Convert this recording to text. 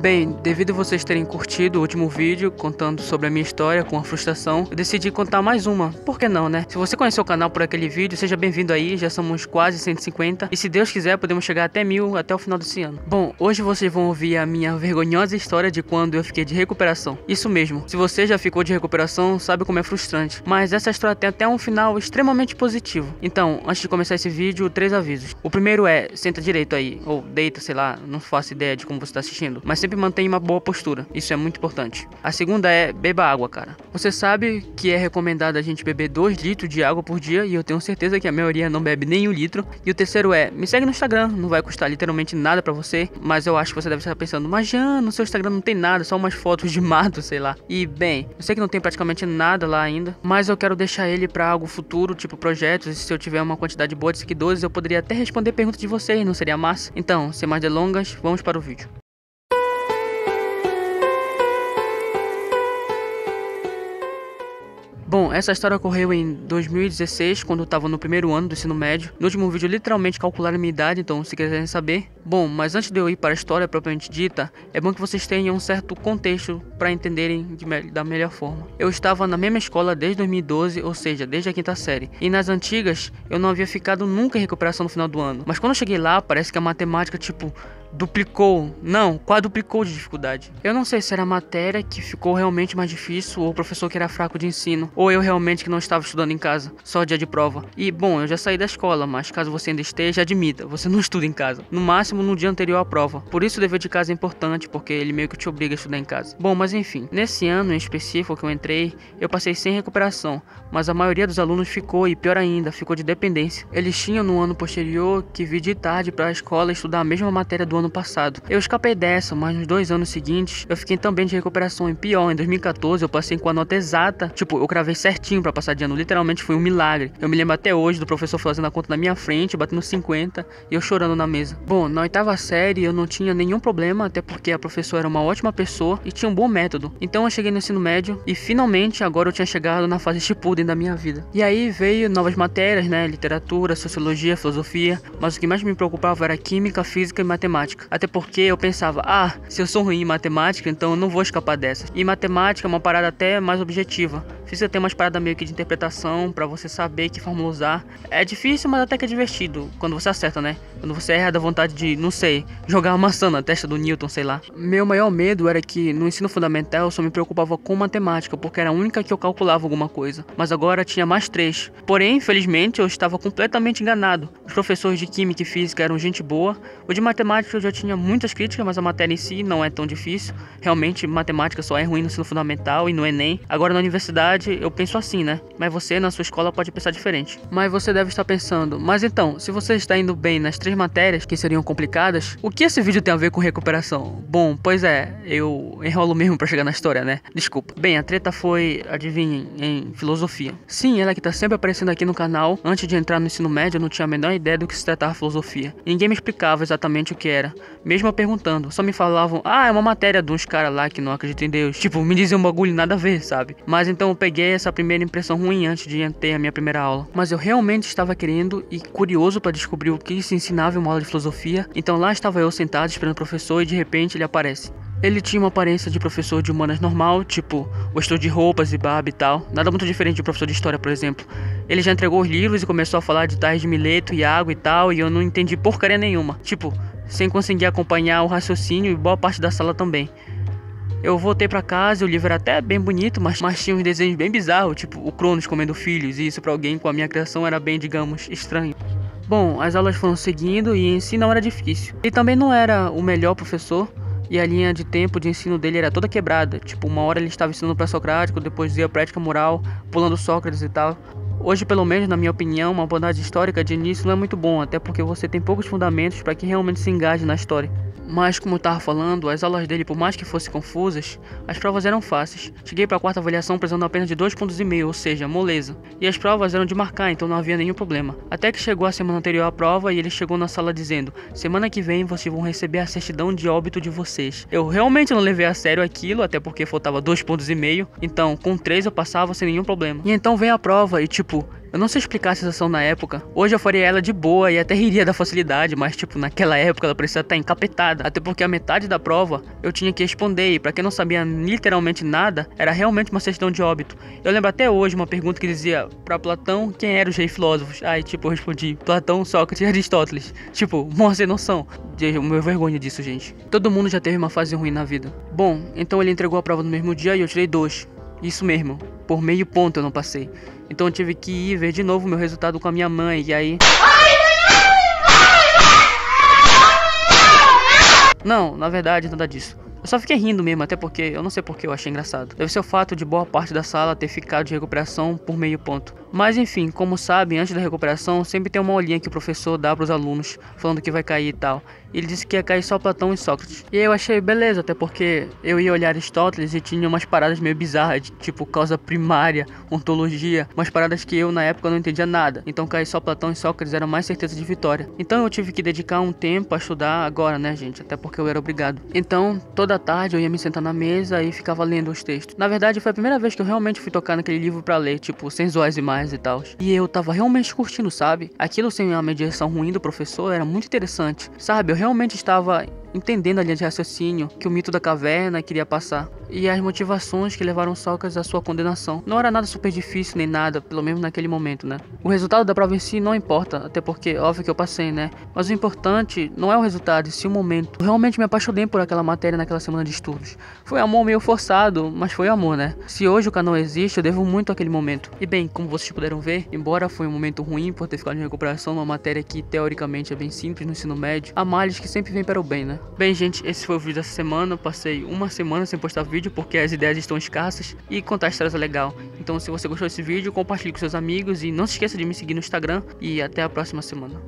Bem, devido a vocês terem curtido o último vídeo contando sobre a minha história com a frustração, eu decidi contar mais uma. Por que não, né? Se você conheceu o canal por aquele vídeo, seja bem-vindo aí, já somos quase 150 e se Deus quiser podemos chegar até 1000 até o final desse ano. Bom, hoje vocês vão ouvir a minha vergonhosa história de quando eu fiquei de recuperação. Isso mesmo, se você já ficou de recuperação, sabe como é frustrante. Mas essa história tem até um final extremamente positivo. Então, antes de começar esse vídeo, 3 avisos. O primeiro é, senta direito aí, ou deita, sei lá, não faço ideia de como você está assistindo, mas sempre mantenha uma boa postura, isso é muito importante. A segunda é, beba água, cara. Você sabe que é recomendado a gente beber 2 litros de água por dia, e eu tenho certeza que a maioria não bebe nem 1 litro. E o terceiro é, me segue no Instagram, não vai custar literalmente nada pra você, mas eu acho que você deve estar pensando, mas Jean, no seu Instagram não tem nada, só umas fotos de mato, sei lá. E bem, eu sei que não tem praticamente nada lá ainda, mas eu quero deixar ele pra algo futuro, tipo projetos, e se eu tiver uma quantidade boa de seguidores, eu poderia até responder perguntas de vocês, não seria massa? Então, sem mais delongas, vamos para o vídeo. Bom, essa história ocorreu em 2016, quando eu tava no primeiro ano do ensino médio. No último vídeo, literalmente calcularam a minha idade, então se quiserem saber. Bom, mas antes de eu ir para a história propriamente dita, é bom que vocês tenham um certo contexto para entenderem da melhor forma. Eu estava na mesma escola desde 2012, ou seja, desde a 5ª série. E nas antigas, eu não havia ficado nunca em recuperação no final do ano. Mas quando eu cheguei lá, parece que a matemática, duplicou, não, quadruplicou de dificuldade. Eu não sei se era a matéria que ficou realmente mais difícil, ou o professor que era fraco de ensino, ou eu realmente que não estava estudando em casa, só dia de prova. E bom, eu já saí da escola, mas caso você ainda esteja, admita, você não estuda em casa. No máximo no dia anterior à prova. Por isso o dever de casa é importante, porque ele meio que te obriga a estudar em casa. Bom, mas enfim, nesse ano em específico que eu entrei, eu passei sem recuperação, mas a maioria dos alunos ficou, e pior ainda, ficou de dependência. Eles tinham no ano posterior que vir de tarde para a escola estudar a mesma matéria do ano passado. Eu escapei dessa, mas nos 2 anos seguintes eu fiquei também de recuperação. E pior, em 2014 eu passei com a nota exata, eu cravei certinho pra passar de ano, literalmente foi um milagre. Eu me lembro até hoje do professor fazendo a conta na minha frente, batendo 50 e eu chorando na mesa. Bom, na 8ª série eu não tinha nenhum problema, até porque a professora era uma ótima pessoa e tinha um bom método. Então eu cheguei no ensino médio e finalmente agora eu tinha chegado na fase Shippuden da minha vida. E aí veio novas matérias, né, literatura, sociologia, filosofia, mas o que mais me preocupava era química, física e matemática. Até porque eu pensava, se eu sou ruim em matemática, então eu não vou escapar dessas. E matemática é uma parada até mais objetiva. Física tem umas paradas meio que de interpretação, pra você saber que fórmula usar. É difícil, mas até que é divertido, quando você acerta, né? Quando você erra, dá vontade de, não sei, jogar uma maçã na testa do Newton, sei lá. Meu maior medo era que no ensino fundamental eu só me preocupava com matemática, porque era a única que eu calculava alguma coisa. Mas agora tinha mais 3. Porém, infelizmente, eu estava completamente enganado. Os professores de química e física eram gente boa. O de matemática eu já tinha muitas críticas, mas a matéria em si não é tão difícil. Realmente, matemática só é ruim no ensino fundamental e no Enem. Agora na universidade eu penso assim, né? Mas você na sua escola pode pensar diferente. Mas você deve estar pensando, mas então, se você está indo bem nas 3 matérias que seriam complicadas, o que esse vídeo tem a ver com recuperação? Bom, pois é, eu enrolo mesmo pra chegar na história, né? Desculpa. Bem, a treta foi, adivinhem, em filosofia. Sim, ela que tá sempre aparecendo aqui no canal. Antes de entrar no ensino médio eu não tinha a menor ideia do que se tratava filosofia. Ninguém me explicava exatamente o que era. Mesmo eu perguntando, só me falavam, é uma matéria de uns caras lá que não acreditam em Deus. Me diziam um bagulho nada a ver, sabe? Mas então eu peguei essa primeira impressão ruim antes de ter a minha primeira aula. Mas eu realmente estava querendo e curioso para descobrir o que se ensinava em uma aula de filosofia. Então lá estava eu sentado esperando o professor e de repente ele aparece. Ele tinha uma aparência de professor de humanas normal, gostou de roupas e barba e tal. Nada muito diferente de um professor de história, por exemplo. Ele já entregou os livros e começou a falar de tais de Mileto e água e tal, e eu não entendi porcaria nenhuma. Sem conseguir acompanhar o raciocínio e boa parte da sala também. Eu voltei pra casa e o livro era até bem bonito, mas tinha uns desenhos bem bizarros, o Cronos comendo filhos, e isso pra alguém com a minha criação era bem, digamos, estranho. Bom, as aulas foram seguindo e em si não era difícil. Ele também não era o melhor professor, e a linha de tempo de ensino dele era toda quebrada. Uma hora ele estava ensinando pré-socrático, depois dizia prática moral, pulando Sócrates e tal. Hoje, pelo menos na minha opinião, uma abordagem histórica de início não é muito bom, até porque você tem poucos fundamentos para que realmente se engaje na história. Mas como eu tava falando, as aulas dele, por mais que fossem confusas, as provas eram fáceis. Cheguei pra 4ª avaliação precisando apenas de 2,5 pontos, ou seja, moleza. E as provas eram de marcar, então não havia nenhum problema. Até que chegou a semana anterior à prova e ele chegou na sala dizendo: semana que vem vocês vão receber a certidão de óbito de vocês. Eu realmente não levei a sério aquilo, até porque faltava 2,5 pontos, então com 3 eu passava sem nenhum problema. E então vem a prova e Eu não sei explicar a sensação na época. Hoje eu faria ela de boa e até riria da facilidade, mas tipo, naquela época ela parecia estar encapetada. Até porque a metade da prova eu tinha que responder e pra quem não sabia literalmente nada, era realmente uma certidão de óbito. Eu lembro até hoje uma pergunta que dizia pra Platão quem eram os reis filósofos. Aí tipo, eu respondi Platão, Sócrates e Aristóteles. Tipo, morra sem noção. Eu me vergonho disso, gente. Todo mundo já teve uma fase ruim na vida. Bom, então ele entregou a prova no mesmo dia e eu tirei 2. Isso mesmo, por meio ponto eu não passei. Então eu tive que ir ver de novo meu resultado com a minha mãe e aí... Não, na verdade nada disso. Eu só fiquei rindo mesmo, até porque eu não sei porque eu achei engraçado. Deve ser o fato de boa parte da sala ter ficado de recuperação por meio ponto. Mas enfim, como sabem, antes da recuperação sempre tem uma olhinha que o professor dá para os alunos, falando que vai cair e tal. Ele disse que ia cair só Platão e Sócrates. E aí eu achei beleza, até porque eu ia olhar Aristóteles e tinha umas paradas meio bizarras, de, tipo causa primária, ontologia, umas paradas que eu na época não entendia nada. Então cair só Platão e Sócrates era mais certeza de vitória. Então eu tive que dedicar um tempo a estudar agora, né, gente? Até porque eu era obrigado. Então, toda tarde eu ia me sentar na mesa e ficava lendo os textos. Na verdade, foi a primeira vez que eu realmente fui tocar naquele livro pra ler, tipo, sem zoar as imagens e tal. E eu tava realmente curtindo, sabe? Aquilo sem a mediação ruim do professor era muito interessante. Sabe, eu realmente estava entendendo a linha de raciocínio que o mito da caverna queria passar e as motivações que levaram Sócrates à sua condenação. Não era nada super difícil nem nada, pelo menos naquele momento, né? O resultado da prova em si não importa, até porque óbvio que eu passei, né? Mas o importante não é o resultado, e sim o momento. Eu realmente me apaixonei por aquela matéria naquela semana de estudos. Foi amor meio forçado, mas foi amor, né? Se hoje o canal existe, eu devo muito àquele momento. E bem, como vocês puderam ver, embora foi um momento ruim por ter ficado em recuperação numa matéria que teoricamente é bem simples no ensino médio, há males que sempre vêm para o bem, né? Bem, gente, esse foi o vídeo dessa semana. Eu passei uma semana sem postar vídeo porque as ideias estão escassas e contar histórias é legal. Então, se você gostou desse vídeo, compartilhe com seus amigos e não se esqueça de me seguir no Instagram. E até a próxima semana.